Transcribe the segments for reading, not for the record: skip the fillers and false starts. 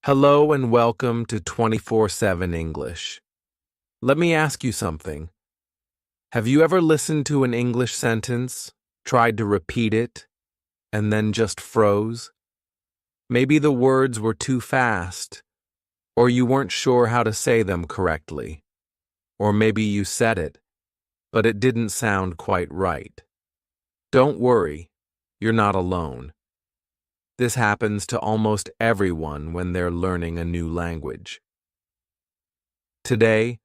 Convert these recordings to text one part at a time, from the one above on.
Hello and welcome to 24/7 English. Let me ask you something. Have you ever listened to an English sentence, tried to repeat it, and then just froze? Maybe the words were too fast, or you weren't sure how to say them correctly, or maybe you said it, but it didn't sound quite right. Don't worry, you're not alone. This happens to almost everyone when they're learning a new language. Today,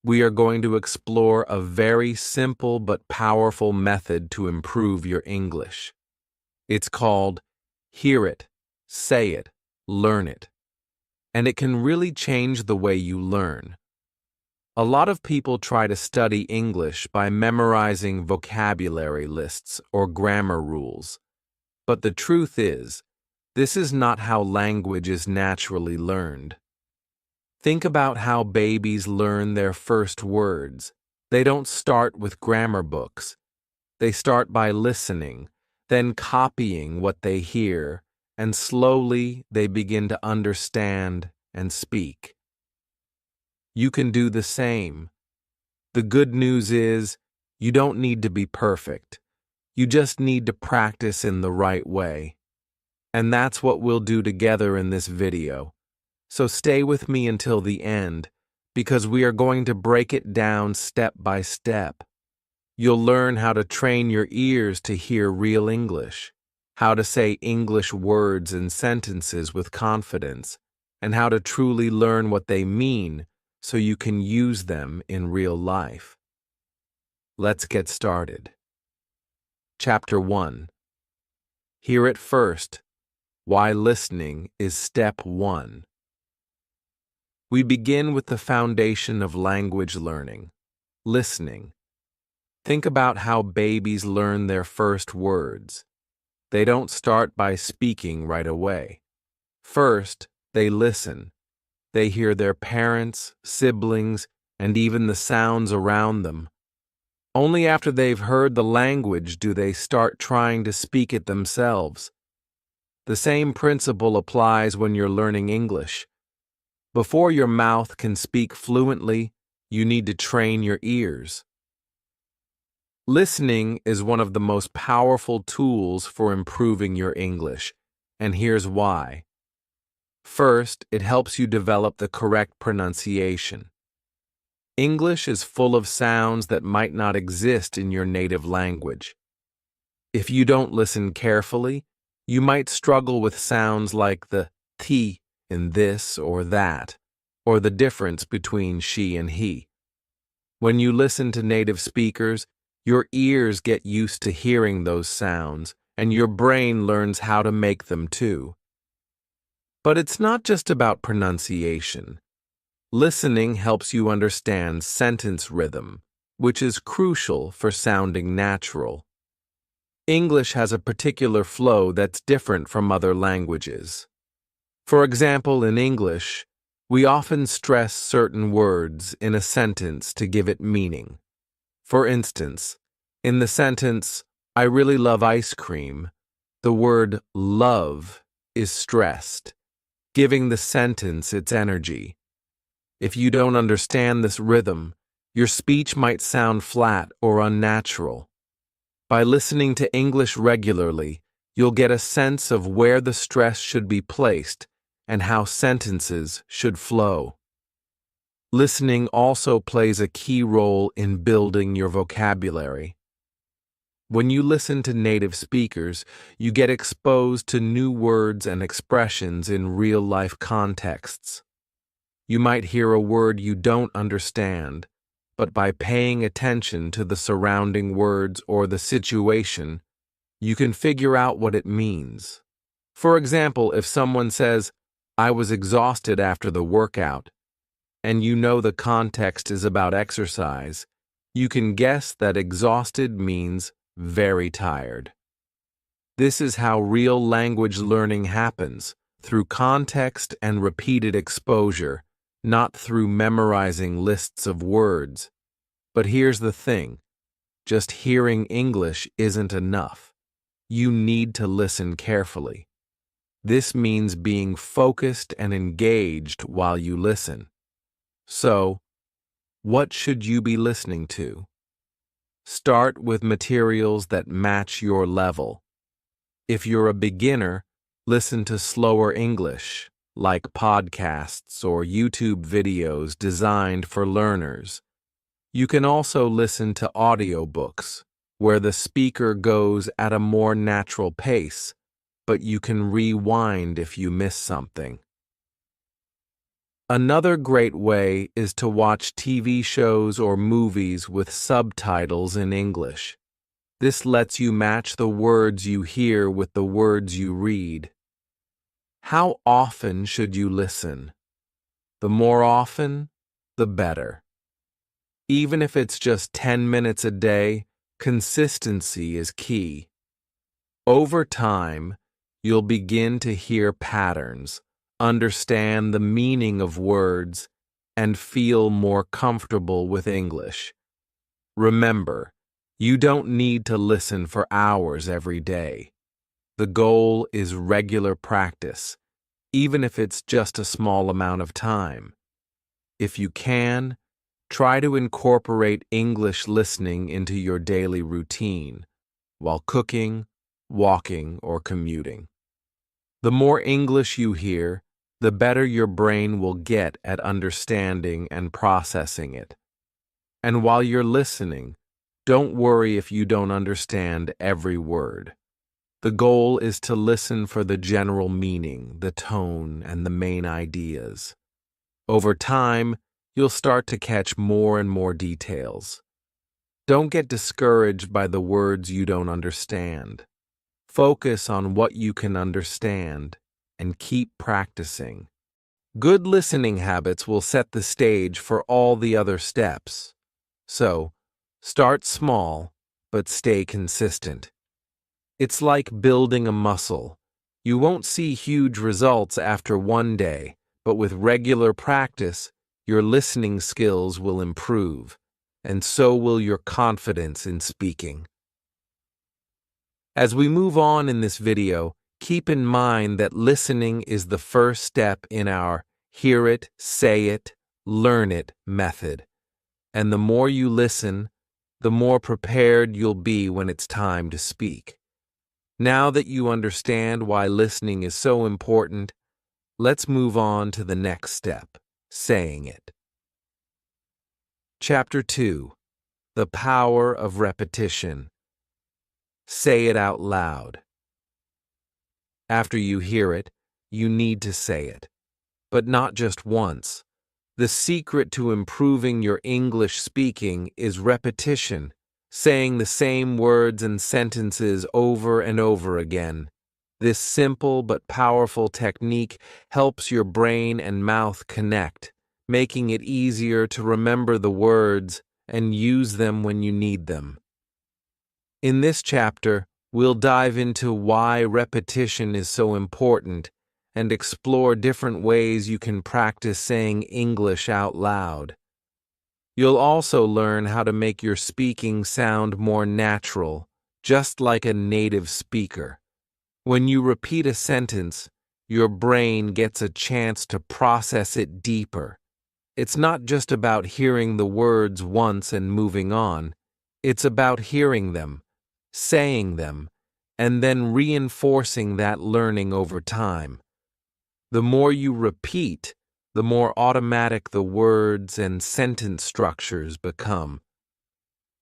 we are going to explore a very simple but powerful method to improve your English. It's called Hear It, Say It, Learn It, and it can really change the way you learn. A lot of people try to study English by memorizing vocabulary lists or grammar rules, but the truth is, this is not how language is naturally learned. Think about how babies learn their first words. They don't start with grammar books. They start by listening, then copying what they hear, and slowly they begin to understand and speak. You can do the same. The good news is, you don't need to be perfect. You just need to practice in the right way. And that's what we'll do together in this video. So stay with me until the end, because we are going to break it down step by step. You'll learn how to train your ears to hear real English, how to say English words and sentences with confidence, and how to truly learn what they mean so you can use them in real life. Let's get started. Chapter 1. Hear it first. Why listening is step 1. We begin with the foundation of language learning, listening. Think about how babies learn their first words. They don't start by speaking right away. First, they listen. They hear their parents, siblings, and even the sounds around them. Only after they've heard the language do they start trying to speak it themselves. The same principle applies when you're learning English. Before your mouth can speak fluently, you need to train your ears. Listening is one of the most powerful tools for improving your English, and here's why. First, it helps you develop the correct pronunciation. English is full of sounds that might not exist in your native language. If you don't listen carefully, you might struggle with sounds like the t in this or that, or the difference between she and he. When you listen to native speakers, your ears get used to hearing those sounds, and your brain learns how to make them too. But it's not just about pronunciation. Listening helps you understand sentence rhythm, which is crucial for sounding natural. English has a particular flow that's different from other languages. For example, in English, we often stress certain words in a sentence to give it meaning. For instance, in the sentence, "I really love ice cream," the word love is stressed, giving the sentence its energy. If you don't understand this rhythm, your speech might sound flat or unnatural. By listening to English regularly, you'll get a sense of where the stress should be placed and how sentences should flow. Listening also plays a key role in building your vocabulary. When you listen to native speakers, you get exposed to new words and expressions in real-life contexts. You might hear a word you don't understand, but by paying attention to the surrounding words or the situation, you can figure out what it means. For example, if someone says, "I was exhausted after the workout," and you know the context is about exercise, you can guess that exhausted means very tired. This is how real language learning happens, through context and repeated exposure, not through memorizing lists of words. But here's the thing, just hearing English isn't enough. You need to listen carefully. This means being focused and engaged while you listen. So, what should you be listening to? Start with materials that match your level. If you're a beginner, listen to slower English, like podcasts or YouTube videos designed for learners. You can also listen to audiobooks, where the speaker goes at a more natural pace, but you can rewind if you miss something. Another great way is to watch TV shows or movies with subtitles in English. This lets you match the words you hear with the words you read. How often should you listen? The more often, the better. Even if it's just 10 minutes a day, consistency is key. Over time, you'll begin to hear patterns, understand the meaning of words, and feel more comfortable with English. Remember, you don't need to listen for hours every day. The goal is regular practice, even if it's just a small amount of time. If you can, try to incorporate English listening into your daily routine, while cooking, walking, or commuting. The more English you hear, the better your brain will get at understanding and processing it. And while you're listening, don't worry if you don't understand every word. The goal is to listen for the general meaning, the tone, and the main ideas. Over time, you'll start to catch more and more details. Don't get discouraged by the words you don't understand. Focus on what you can understand and keep practicing. Good listening habits will set the stage for all the other steps. So, start small, but stay consistent. It's like building a muscle. You won't see huge results after one day, but with regular practice, your listening skills will improve, and so will your confidence in speaking. As we move on in this video, keep in mind that listening is the first step in our hear it, say it, learn it method. And the more you listen, the more prepared you'll be when it's time to speak. Now that you understand why listening is so important, let's move on to the next step, saying it. Chapter 2. The Power of Repetition. Say it out loud. After you hear it, you need to say it, but not just once. The secret to improving your English speaking is repetition, saying the same words and sentences over and over again. This simple but powerful technique helps your brain and mouth connect, making it easier to remember the words and use them when you need them. In this chapter, we'll dive into why repetition is so important and explore different ways you can practice saying English out loud. You'll also learn how to make your speaking sound more natural, just like a native speaker. When you repeat a sentence, your brain gets a chance to process it deeper. It's not just about hearing the words once and moving on. It's about hearing them, saying them, and then reinforcing that learning over time. The more you repeat, the more automatic the words and sentence structures become.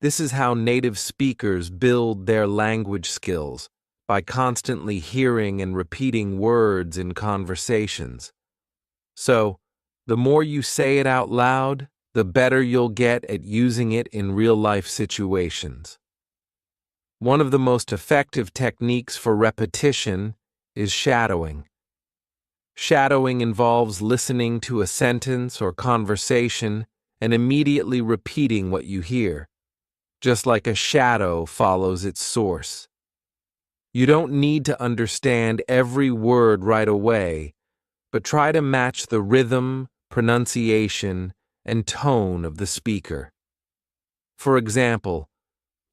This is how native speakers build their language skills, by constantly hearing and repeating words in conversations. So, the more you say it out loud, the better you'll get at using it in real-life situations. One of the most effective techniques for repetition is shadowing. Shadowing involves listening to a sentence or conversation and immediately repeating what you hear, just like a shadow follows its source. You don't need to understand every word right away, but try to match the rhythm, pronunciation, and tone of the speaker. For example,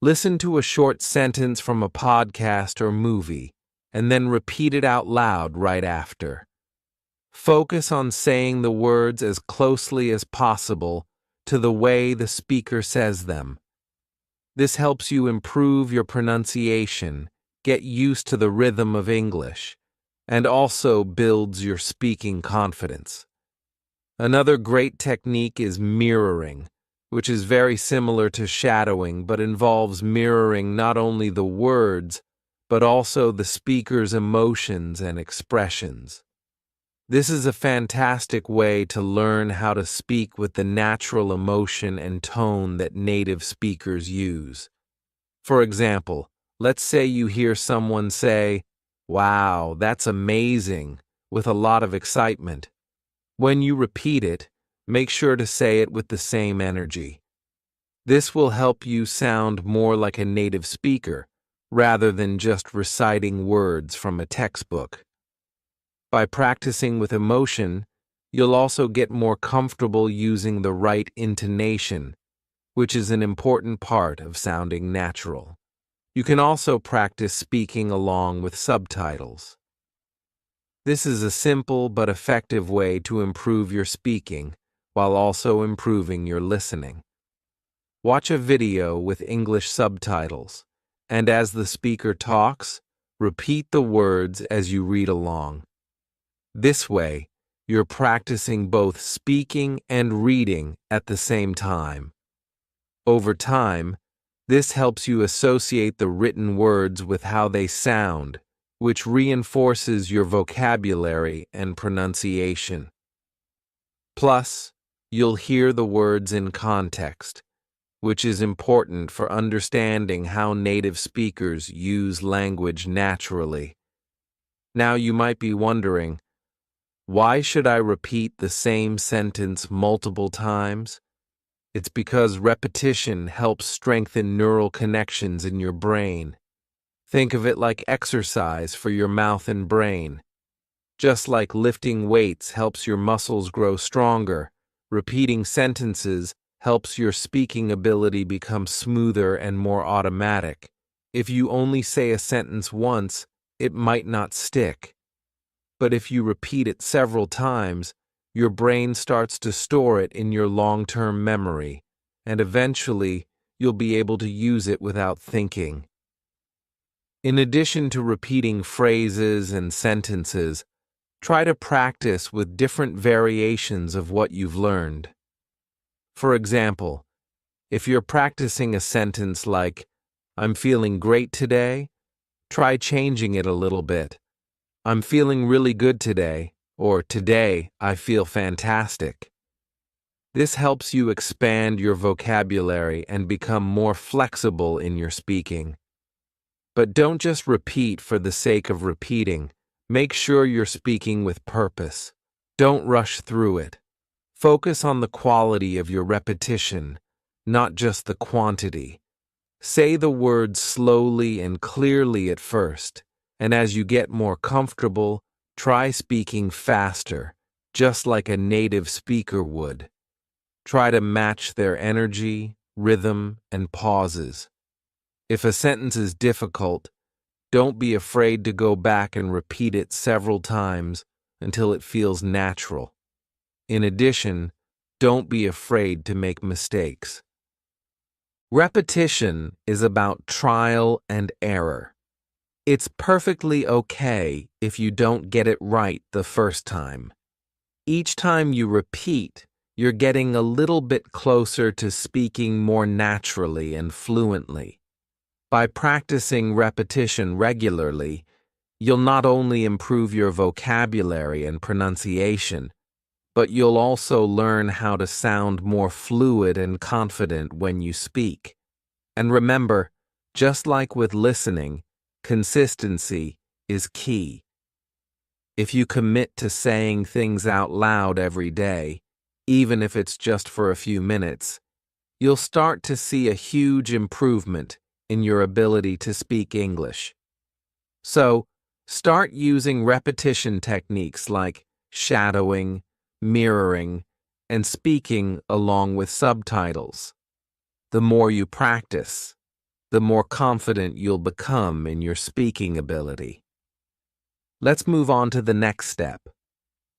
listen to a short sentence from a podcast or movie. and then repeat it out loud right after. Focus on saying the words as closely as possible to the way the speaker says them. This helps you improve your pronunciation, get used to the rhythm of English, and also builds your speaking confidence. Another great technique is mirroring, which is very similar to shadowing but involves mirroring not only the words, but also the speaker's emotions and expressions. This is a fantastic way to learn how to speak with the natural emotion and tone that native speakers use. For example, let's say you hear someone say, "Wow, that's amazing," with a lot of excitement. When you repeat it, make sure to say it with the same energy. This will help you sound more like a native speaker, rather than just reciting words from a textbook. By practicing with emotion, you'll also get more comfortable using the right intonation, which is an important part of sounding natural. You can also practice speaking along with subtitles. This is a simple but effective way to improve your speaking while also improving your listening. Watch a video with English subtitles, and as the speaker talks, repeat the words as you read along. This way, you're practicing both speaking and reading at the same time. Over time, this helps you associate the written words with how they sound, which reinforces your vocabulary and pronunciation. Plus, you'll hear the words in context, which is important for understanding how native speakers use language naturally. Now you might be wondering, why should I repeat the same sentence multiple times? It's because repetition helps strengthen neural connections in your brain. Think of it like exercise for your mouth and brain. Just like lifting weights helps your muscles grow stronger, repeating sentences helps your speaking ability become smoother and more automatic. If you only say a sentence once, it might not stick. But if you repeat it several times, your brain starts to store it in your long-term memory, and eventually you'll be able to use it without thinking. In addition to repeating phrases and sentences, try to practice with different variations of what you've learned. For example, if you're practicing a sentence like, "I'm feeling great today," try changing it a little bit. "I'm feeling really good today," or "Today, I feel fantastic." This helps you expand your vocabulary and become more flexible in your speaking. But don't just repeat for the sake of repeating. Make sure you're speaking with purpose. Don't rush through it. Focus on the quality of your repetition, not just the quantity. Say the words slowly and clearly at first, and as you get more comfortable, try speaking faster, just like a native speaker would. Try to match their energy, rhythm, and pauses. If a sentence is difficult, don't be afraid to go back and repeat it several times until it feels natural. In addition, don't be afraid to make mistakes. Repetition is about trial and error. It's perfectly okay if you don't get it right the first time. Each time you repeat, you're getting a little bit closer to speaking more naturally and fluently. By practicing repetition regularly, you'll not only improve your vocabulary and pronunciation, but you'll also learn how to sound more fluid and confident when you speak. And remember, just like with listening, consistency is key. If you commit to saying things out loud every day, even if it's just for a few minutes, you'll start to see a huge improvement in your ability to speak English. So, start using repetition techniques like shadowing, mirroring, and speaking along with subtitles. The more you practice, the more confident you'll become in your speaking ability. Let's move on to the next step,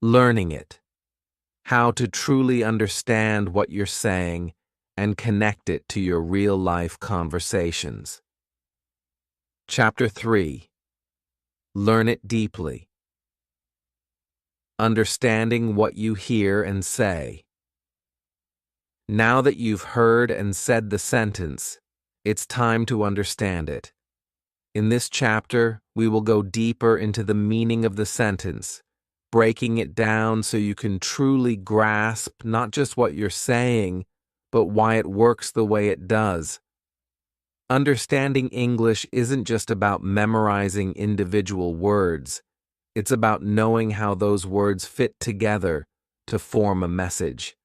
learning it. How to truly understand what you're saying and connect it to your real-life conversations. Chapter 3. Learn it deeply. Understanding what you hear and say. Now that you've heard and said the sentence, it's time to understand it. In this chapter, we will go deeper into the meaning of the sentence, breaking it down so you can truly grasp not just what you're saying, but why it works the way it does. Understanding English isn't just about memorizing individual words. It's about knowing how those words fit together to form a message.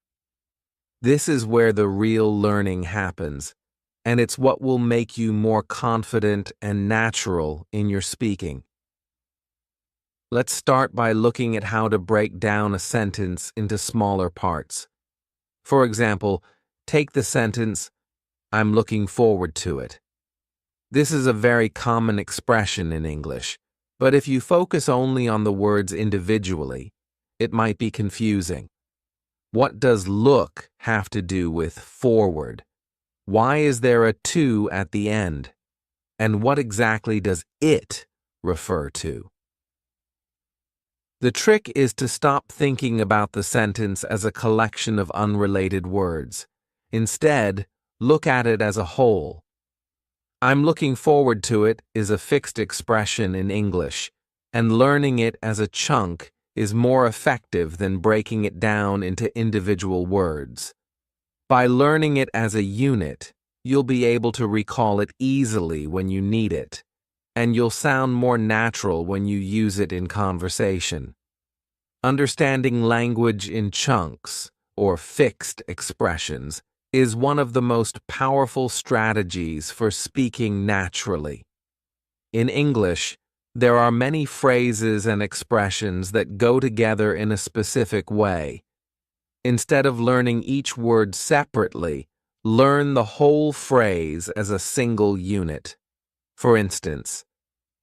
This is where the real learning happens, and it's what will make you more confident and natural in your speaking. Let's start by looking at how to break down a sentence into smaller parts. For example, take the sentence, "I'm looking forward to it." This is a very common expression in English, but if you focus only on the words individually, it might be confusing. What does look have to do with forward? Why is there a to at the end? And what exactly does it refer to? The trick is to stop thinking about the sentence as a collection of unrelated words. Instead, look at it as a whole. "I'm looking forward to it" is a fixed expression in English, and learning it as a chunk is more effective than breaking it down into individual words. By learning it as a unit, you'll be able to recall it easily when you need it, and you'll sound more natural when you use it in conversation. Understanding language in chunks, or fixed expressions, is one of the most powerful strategies for speaking naturally. In English, there are many phrases and expressions that go together in a specific way. Instead of learning each word separately, learn the whole phrase as a single unit. For instance,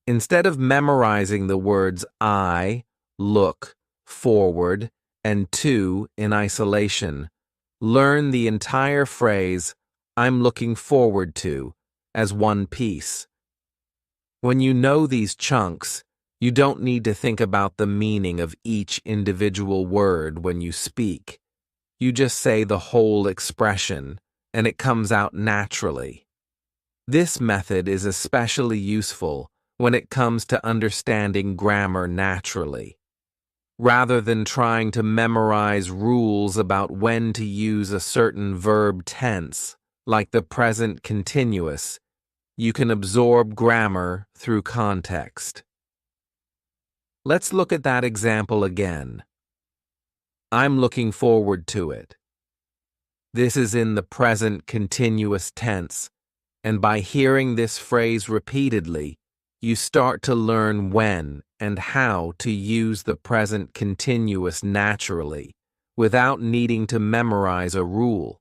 instead of memorizing the words I, look, forward, and to in isolation, learn the entire phrase "I'm looking forward to" as one piece. When you know these chunks, you don't need to think about the meaning of each individual word when you speak. You just say the whole expression, and it comes out naturally. This method is especially useful when it comes to understanding grammar naturally. Rather than trying to memorize rules about when to use a certain verb tense, like the present continuous, you can absorb grammar through context. Let's look at that example again. "I'm looking forward to it." This is in the present continuous tense, and by hearing this phrase repeatedly, you start to learn when and how to use the present continuous naturally, without needing to memorize a rule.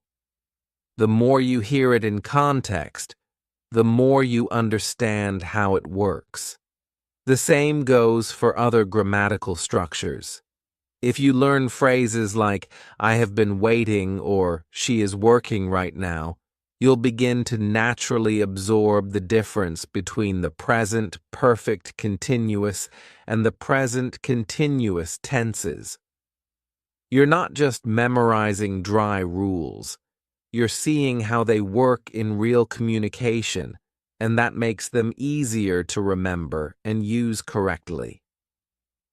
The more you hear it in context, the more you understand how it works. The same goes for other grammatical structures. If you learn phrases like "I have been waiting" or "she is working right now," you'll begin to naturally absorb the difference between the present perfect continuous and the present continuous tenses. You're not just memorizing dry rules. You're seeing how they work in real communication, and that makes them easier to remember and use correctly.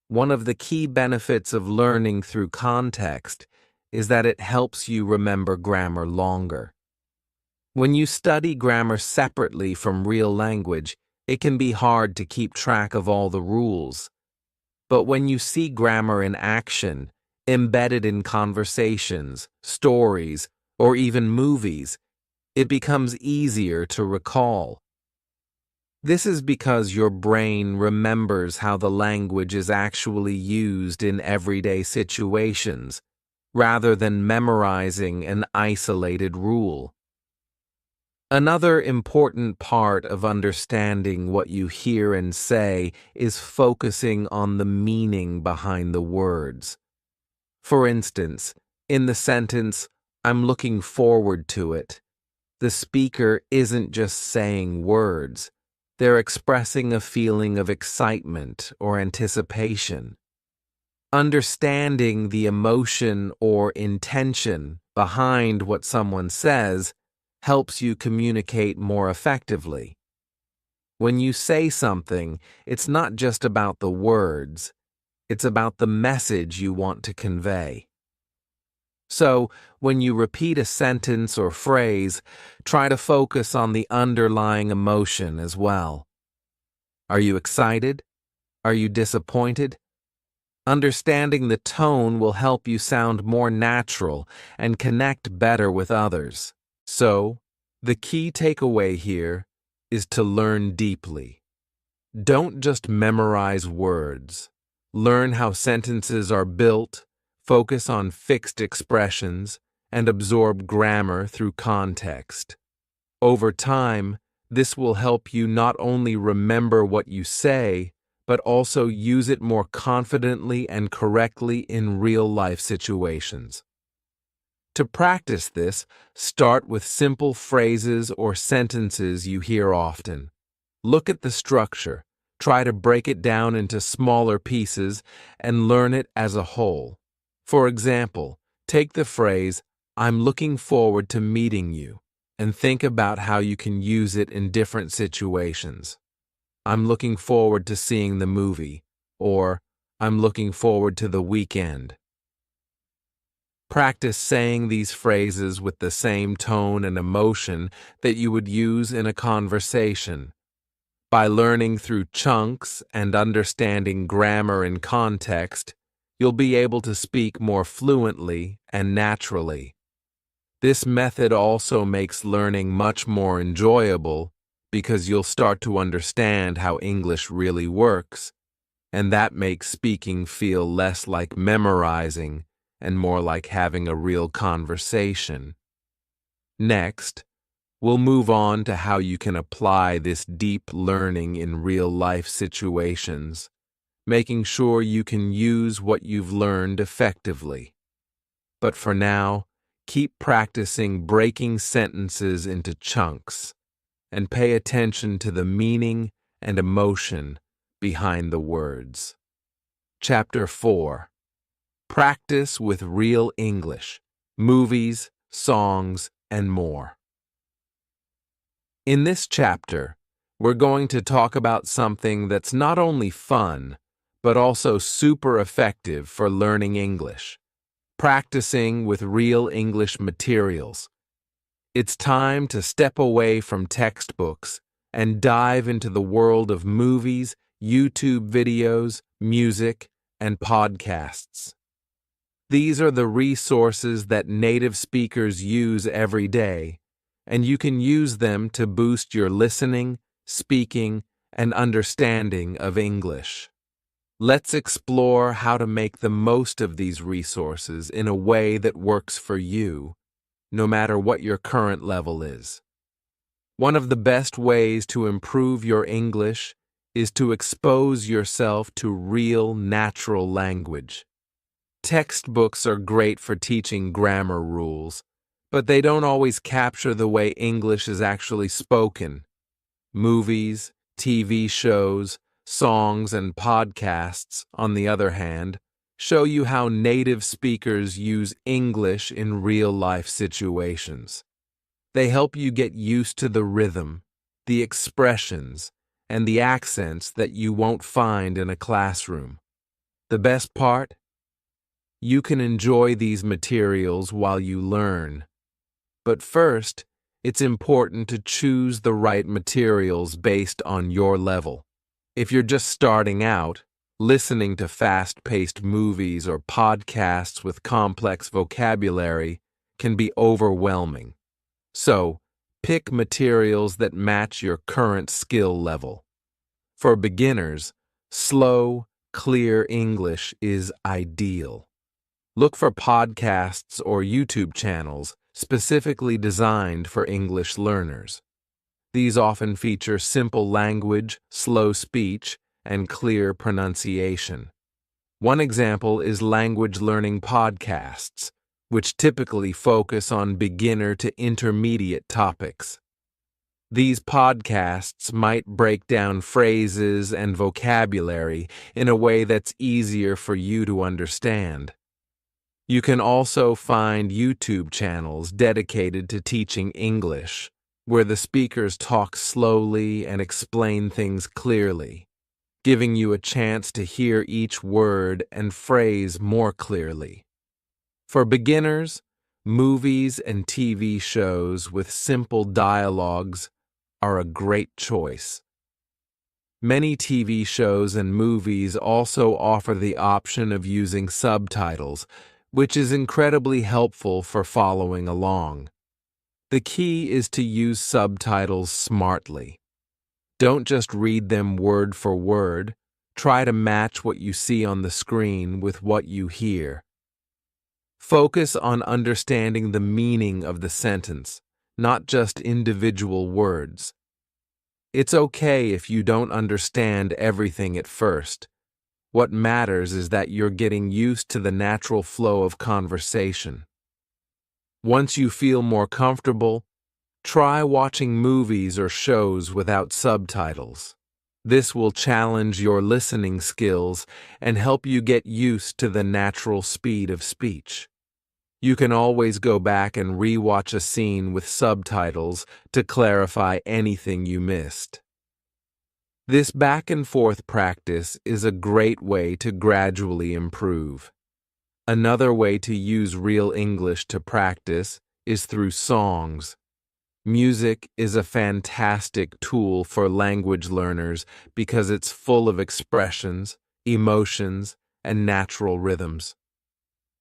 One of the key benefits of learning through context is that it helps you remember grammar longer. When you study grammar separately from real language, it can be hard to keep track of all the rules. But when you see grammar in action, embedded in conversations, stories, or even movies, it becomes easier to recall. This is because your brain remembers how the language is actually used in everyday situations, rather than memorizing an isolated rule. Another important part of understanding what you hear and say is focusing on the meaning behind the words. For instance, in the sentence, "I'm looking forward to it," the speaker isn't just saying words, they're expressing a feeling of excitement or anticipation. Understanding the emotion or intention behind what someone says helps you communicate more effectively. When you say something, it's not just about the words, it's about the message you want to convey. So, when you repeat a sentence or phrase, try to focus on the underlying emotion as well. Are you excited? Are you disappointed? Understanding the tone will help you sound more natural and connect better with others. So, the key takeaway here is to learn deeply. Don't just memorize words. Learn how sentences are built, focus on fixed expressions, and absorb grammar through context. Over time, this will help you not only remember what you say, but also use it more confidently and correctly in real-life situations. To practice this, start with simple phrases or sentences you hear often. Look at the structure, try to break it down into smaller pieces, and learn it as a whole. For example, take the phrase, "I'm looking forward to meeting you," and think about how you can use it in different situations. "I'm looking forward to seeing the movie," or "I'm looking forward to the weekend." Practice saying these phrases with the same tone and emotion that you would use in a conversation. By learning through chunks and understanding grammar and context, you'll be able to speak more fluently and naturally. This method also makes learning much more enjoyable because you'll start to understand how English really works, and that makes speaking feel less like memorizing and more like having a real conversation. Next, we'll move on to how you can apply this deep learning in real-life situations, making sure you can use what you've learned effectively. But for now, keep practicing breaking sentences into chunks and pay attention to the meaning and emotion behind the words. Chapter 4. Practice with Real English, Movies, Songs, and More. In this chapter, we're going to talk about something that's not only fun, but also super effective for learning English: practicing with real English materials. It's time to step away from textbooks and dive into the world of movies, YouTube videos, music, and podcasts. These are the resources that native speakers use every day, and you can use them to boost your listening, speaking, and understanding of English. Let's explore how to make the most of these resources in a way that works for you, no matter what your current level is. One of the best ways to improve your English is to expose yourself to real, natural language. Textbooks are great for teaching grammar rules, but they don't always capture the way English is actually spoken. Movies, TV shows, songs, and podcasts, on the other hand, show you how native speakers use English in real-life situations. They help you get used to the rhythm, the expressions, and the accents that you won't find in a classroom. The best part? You can enjoy these materials while you learn. But first, it's important to choose the right materials based on your level. If you're just starting out, listening to fast-paced movies or podcasts with complex vocabulary can be overwhelming. So, pick materials that match your current skill level. For beginners, slow, clear English is ideal. Look for podcasts or YouTube channels specifically designed for English learners. These often feature simple language, slow speech, and clear pronunciation. One example is language learning podcasts, which typically focus on beginner to intermediate topics. These podcasts might break down phrases and vocabulary in a way that's easier for you to understand. You can also find YouTube channels dedicated to teaching English, where the speakers talk slowly and explain things clearly, giving you a chance to hear each word and phrase more clearly. For beginners, movies and TV shows with simple dialogues are a great choice. Many TV shows and movies also offer the option of using subtitles, which is incredibly helpful for following along. The key is to use subtitles smartly. Don't just read them word for word. Try to match what you see on the screen with what you hear. Focus on understanding the meaning of the sentence, not just individual words. It's okay if you don't understand everything at first. What matters is that you're getting used to the natural flow of conversation. Once you feel more comfortable, try watching movies or shows without subtitles. This will challenge your listening skills and help you get used to the natural speed of speech. You can always go back and rewatch a scene with subtitles to clarify anything you missed. This back and forth practice is a great way to gradually improve. Another way to use real English to practice is through songs. Music is a fantastic tool for language learners because it's full of expressions, emotions, and natural rhythms.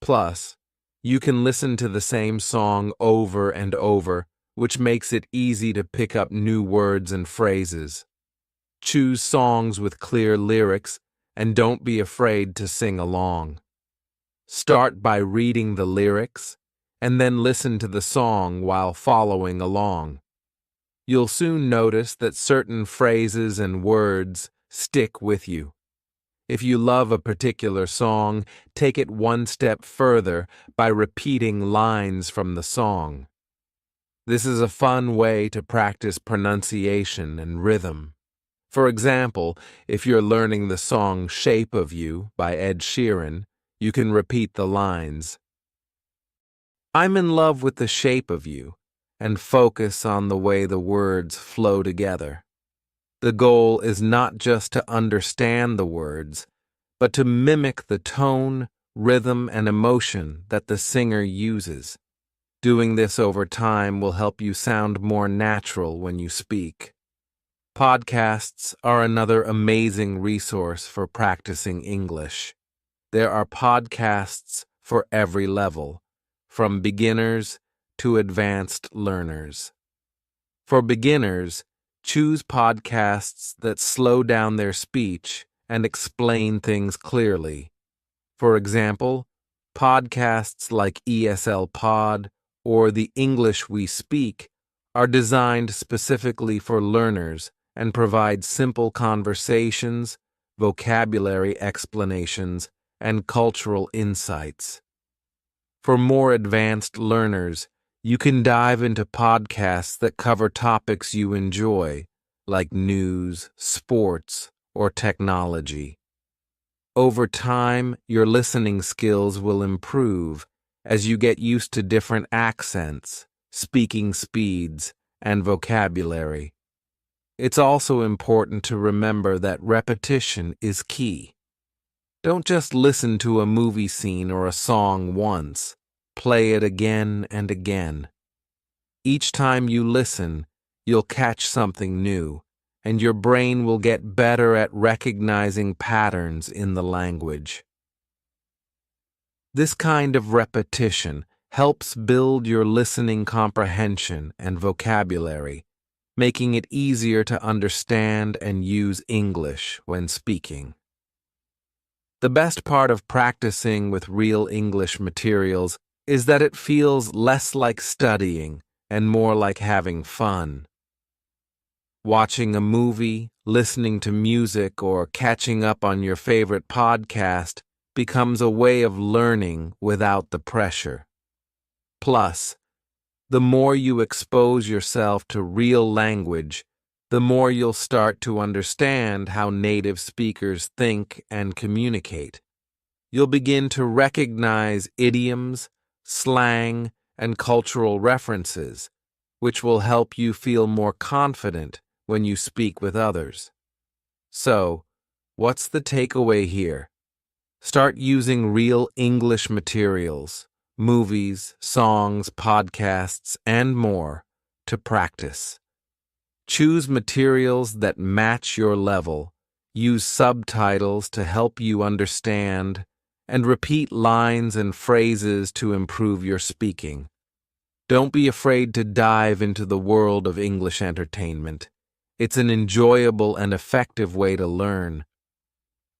Plus, you can listen to the same song over and over, which makes it easy to pick up new words and phrases. Choose songs with clear lyrics and don't be afraid to sing along. Start by reading the lyrics and then listen to the song while following along. You'll soon notice that certain phrases and words stick with you. If you love a particular song, take it one step further by repeating lines from the song. This is a fun way to practice pronunciation and rhythm. For example, if you're learning the song Shape of You by Ed Sheeran, you can repeat the lines, "I'm in love with the shape of you," and focus on the way the words flow together. The goal is not just to understand the words, but to mimic the tone, rhythm, and emotion that the singer uses. Doing this over time will help you sound more natural when you speak. Podcasts are another amazing resource for practicing English. There are podcasts for every level, from beginners to advanced learners. For beginners, choose podcasts that slow down their speech and explain things clearly. For example, podcasts like ESL Pod or The English We Speak are designed specifically for learners and provide simple conversations, vocabulary explanations, and cultural insights. For more advanced learners, you can dive into podcasts that cover topics you enjoy, like news, sports, or technology. Over time, your listening skills will improve as you get used to different accents, speaking speeds, and vocabulary. It's also important to remember that repetition is key. Don't just listen to a movie scene or a song once. Play it again and again. Each time you listen, you'll catch something new, and your brain will get better at recognizing patterns in the language. This kind of repetition helps build your listening comprehension and vocabulary, making it easier to understand and use English when speaking. The best part of practicing with real English materials is that it feels less like studying and more like having fun. Watching a movie, listening to music, or catching up on your favorite podcast becomes a way of learning without the pressure. Plus, the more you expose yourself to real language, the more you'll start to understand how native speakers think and communicate. You'll begin to recognize idioms, slang, and cultural references, which will help you feel more confident when you speak with others. So, what's the takeaway here? Start using real English materials, movies, songs, podcasts, and more to practice. Choose materials that match your level, use subtitles to help you understand, and repeat lines and phrases to improve your speaking. Don't be afraid to dive into the world of English entertainment. It's an enjoyable and effective way to learn.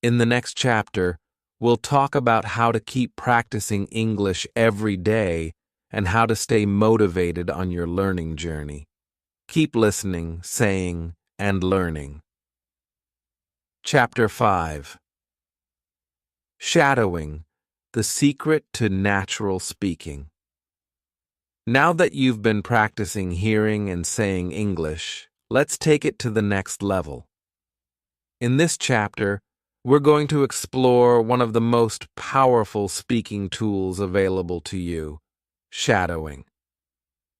In the next chapter, we'll talk about how to keep practicing English every day and how to stay motivated on your learning journey. Keep listening, saying, and learning. Chapter 5. Shadowing, the secret to natural speaking. Now that you've been practicing hearing and saying English, let's take it to the next level. In this chapter, we're going to explore one of the most powerful speaking tools available to you, shadowing.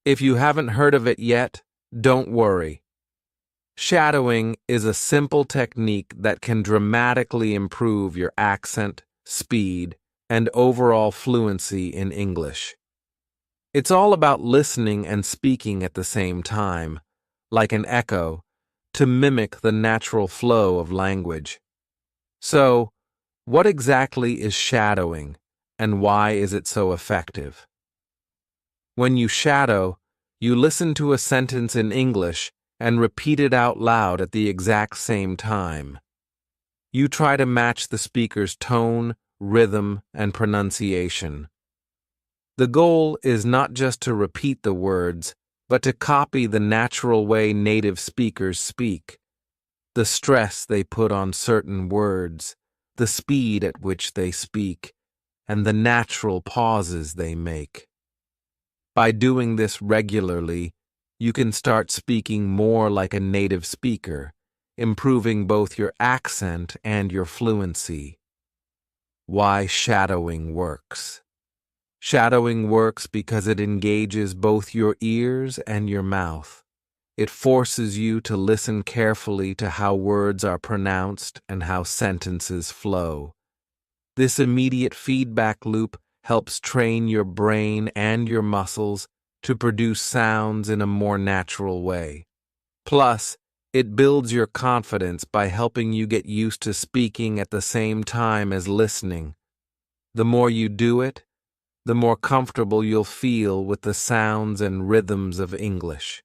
If you haven't heard of it yet, don't worry. Shadowing is a simple technique that can dramatically improve your accent, speed, and overall fluency in English. It's all about listening and speaking at the same time, like an echo, to mimic the natural flow of language. So, what exactly is shadowing, and why is it so effective? When you shadow, you listen to a sentence in English and repeat it out loud at the exact same time. You try to match the speaker's tone, rhythm, and pronunciation. The goal is not just to repeat the words, but to copy the natural way native speakers speak, the stress they put on certain words, the speed at which they speak, and the natural pauses they make. By doing this regularly, you can start speaking more like a native speaker, improving both your accent and your fluency. Why shadowing works. Shadowing works because it engages both your ears and your mouth. It forces you to listen carefully to how words are pronounced and how sentences flow. This immediate feedback loop helps train your brain and your muscles to produce sounds in a more natural way. Plus, it builds your confidence by helping you get used to speaking at the same time as listening. The more you do it, the more comfortable you'll feel with the sounds and rhythms of English.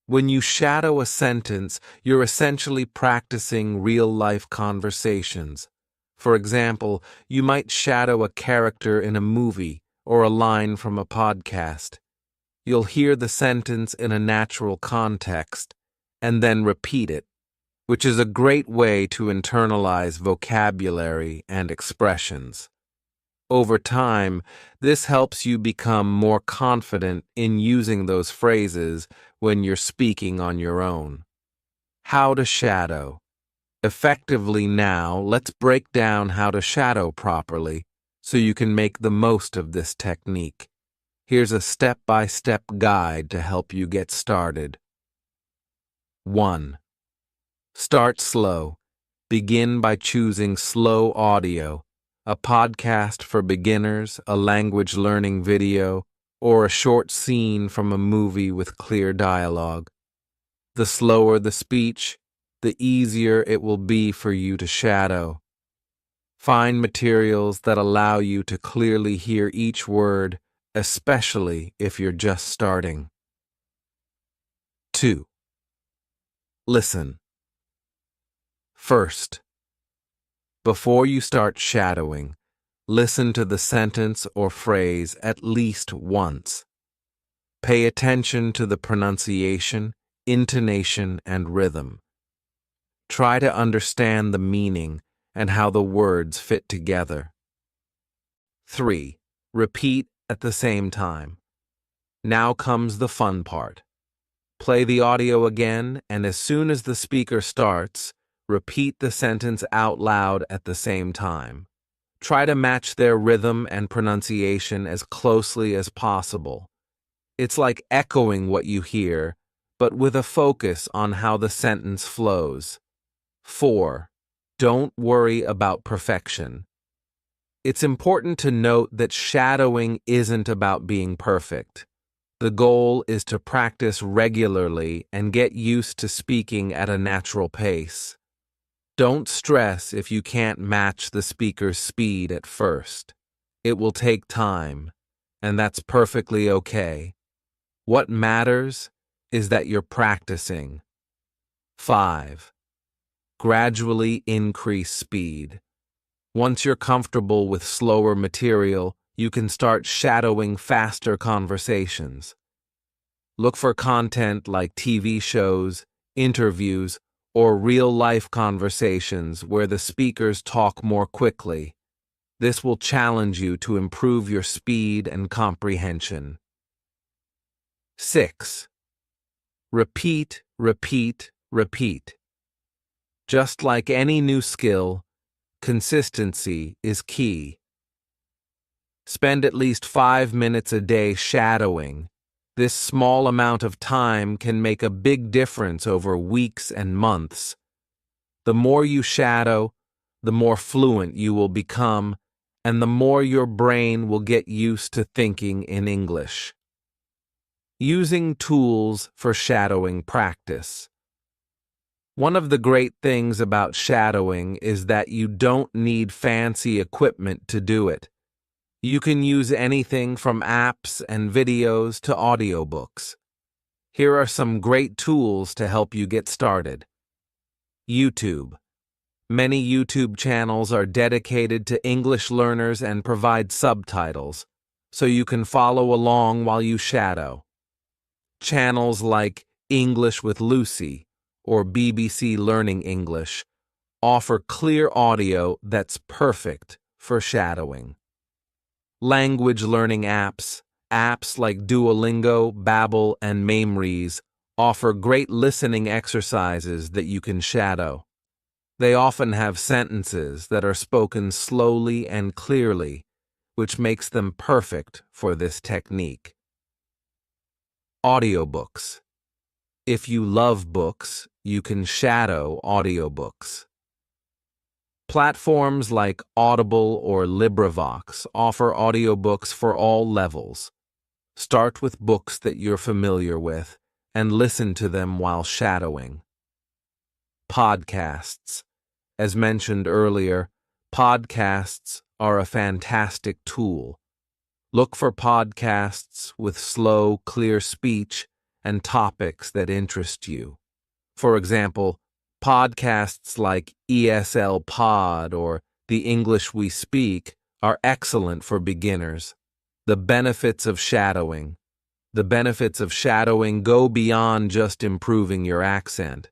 When you shadow a sentence, you're essentially practicing real-life conversations. For example, you might shadow a character in a movie or a line from a podcast. You'll hear the sentence in a natural context and then repeat it, which is a great way to internalize vocabulary and expressions. Over time, this helps you become more confident in using those phrases when you're speaking on your own. How to shadow. Effectively now, let's break down how to shadow properly so you can make the most of this technique. Here's a step-by-step guide to help you get started. 1. Start slow. Begin by choosing slow audio, a podcast for beginners, a language learning video, or a short scene from a movie with clear dialogue. The slower the speech, the easier it will be for you to shadow. Find materials that allow you to clearly hear each word, especially if you're just starting. 2. Listen. First, Before you start shadowing, listen to the sentence or phrase at least once. Pay attention to the pronunciation, intonation, and rhythm. Try to understand the meaning and how the words fit together. 3. Repeat at the same time. Now comes the fun part. Play the audio again, and as soon as the speaker starts, repeat the sentence out loud at the same time. Try to match their rhythm and pronunciation as closely as possible. It's like echoing what you hear, but with a focus on how the sentence flows. 4. Don't worry about perfection. It's important to note that shadowing isn't about being perfect. The goal is to practice regularly and get used to speaking at a natural pace. Don't stress if you can't match the speaker's speed at first. It will take time, and that's perfectly okay. What matters is that you're practicing. 5. Gradually increase speed. Once you're comfortable with slower material, you can start shadowing faster conversations. Look for content like TV shows, interviews, or real-life conversations where the speakers talk more quickly. This will challenge you to improve your speed and comprehension. 6. Repeat, repeat, repeat. Just like any new skill, consistency is key. Spend at least 5 minutes a day shadowing. This small amount of time can make a big difference over weeks and months. The more you shadow, the more fluent you will become, and the more your brain will get used to thinking in English. Using tools for shadowing practice. One of the great things about shadowing is that you don't need fancy equipment to do it. You can use anything from apps and videos to audiobooks. Here are some great tools to help you get started. YouTube. Many YouTube channels are dedicated to English learners and provide subtitles, so you can follow along while you shadow. Channels like English with Lucy or BBC Learning English offer clear audio that's perfect for shadowing. Language learning apps like Duolingo, Babbel, and Memrise offer great listening exercises that you can shadow. They often have sentences that are spoken slowly and clearly, which makes them perfect for this technique. Audiobooks. If you love books, you can shadow audiobooks. Platforms like Audible or LibriVox offer audiobooks for all levels. Start with books that you're familiar with and listen to them while shadowing. Podcasts. As mentioned earlier, podcasts are a fantastic tool. Look for podcasts with slow, clear speech and topics that interest you. For example, podcasts like ESL Pod or The English We Speak are excellent for beginners. The benefits of shadowing. The benefits of shadowing go beyond just improving your accent.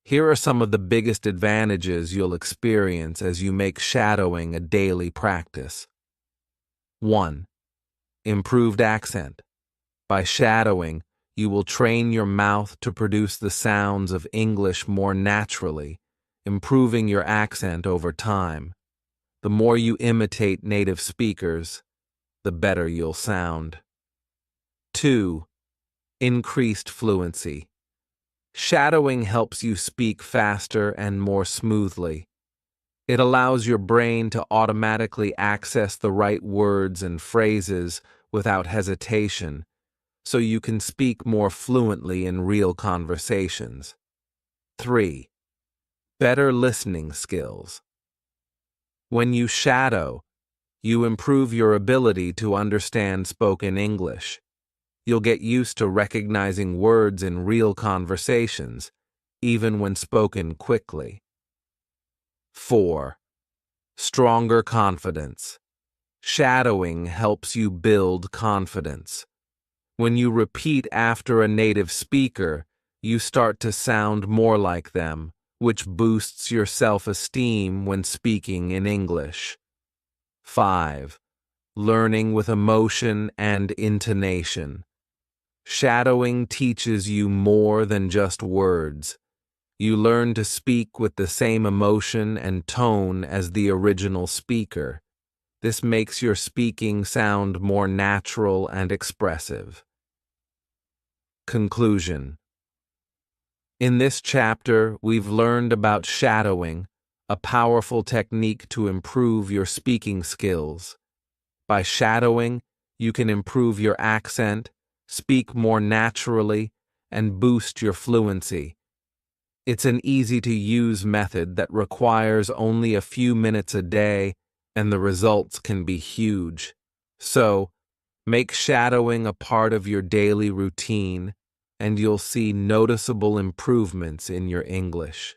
Here are some of the biggest advantages you'll experience as you make shadowing a daily practice. 1. Improved accent. By shadowing, you will train your mouth to produce the sounds of English more naturally, improving your accent over time. The more you imitate native speakers, the better you'll sound. 2. Increased fluency. Shadowing helps you speak faster and more smoothly. It allows your brain to automatically access the right words and phrases without hesitation, so you can speak more fluently in real conversations. 3. Better listening skills. When you shadow, you improve your ability to understand spoken English. You'll get used to recognizing words in real conversations, even when spoken quickly. 4. Stronger confidence. Shadowing helps you build confidence. When you repeat after a native speaker, you start to sound more like them, which boosts your self-esteem when speaking in English. 5. Learning with emotion and intonation. Shadowing teaches you more than just words. You learn to speak with the same emotion and tone as the original speaker. This makes your speaking sound more natural and expressive. Conclusion. In this chapter, we've learned about shadowing, a powerful technique to improve your speaking skills. By shadowing, you can improve your accent, speak more naturally, and boost your fluency. It's an easy-to-use method that requires only a few minutes a day, and the results can be huge. So, make shadowing a part of your daily routine, and you'll see noticeable improvements in your English.